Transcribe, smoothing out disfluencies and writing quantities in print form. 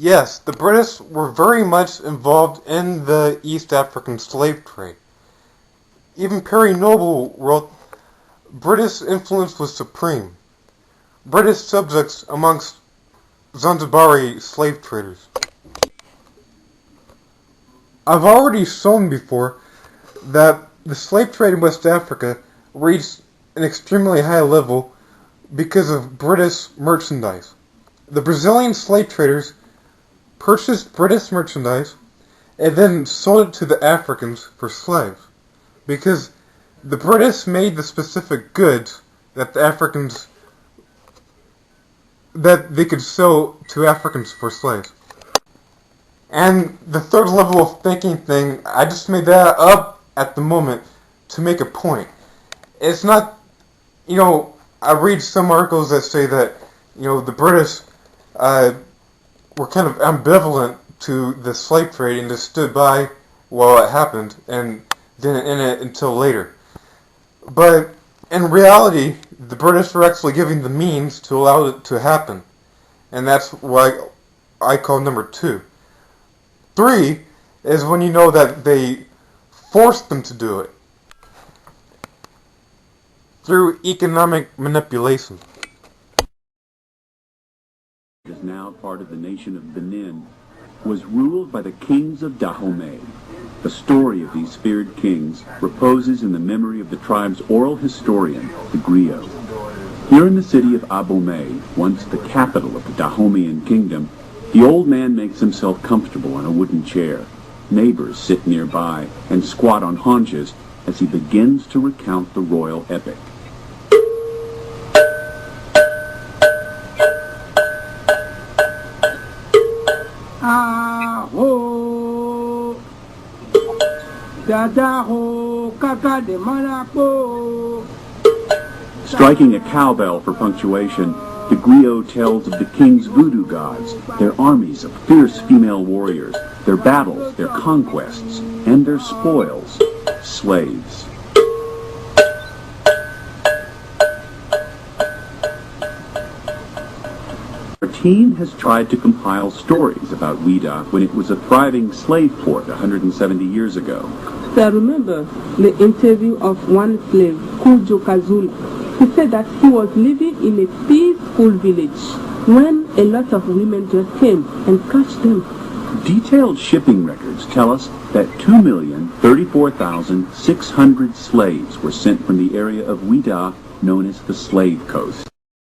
Yes, the British were very much involved in the East African slave trade. Even Perry Noble wrote, British influence was supreme. British subjects amongst Zanzibari slave traders. I've already shown before that the slave trade in West Africa reached an extremely high level because of British merchandise. The Brazilian slave traders purchased British merchandise and then sold it to the Africans for slaves, because the British made the specific goods that the Africans that they could sell to Africans for slaves. And the third level of thinking thing, I just made that up at the moment to make a point. It's not, I read some articles that say that, the British were kind of ambivalent to the slave trade and just stood by while it happened and didn't end it until later. But in reality, the British were actually giving the means to allow it to happen. And that's why I call number 2. 3 is when you know that they forced them to do it through economic manipulation. Is now part of the nation of Benin, was ruled by the kings of Dahomey. The story of these feared kings reposes in the memory of the tribe's oral historian, the griot. Here in the city of Abomey, once the capital of the Dahomeyan kingdom, the old man makes himself comfortable on a wooden chair. Neighbors sit nearby and squat on haunches as he begins to recount the royal epic. Aho, dadaho, kaka de marapo. Striking a cowbell for punctuation, the griot tells of the king's voodoo gods, their armies of fierce female warriors, their battles, their conquests, and their spoils, slaves. Our team has tried to compile stories about Ouidah when it was a thriving slave port 170 years ago. So I remember the interview of one slave, Kujo Kazula. He said that he was living in a peaceful village when a lot of women just came and catched them. Detailed shipping records tell us that 2,034,600 slaves were sent from the area of Ouidah known as the Slave Coast.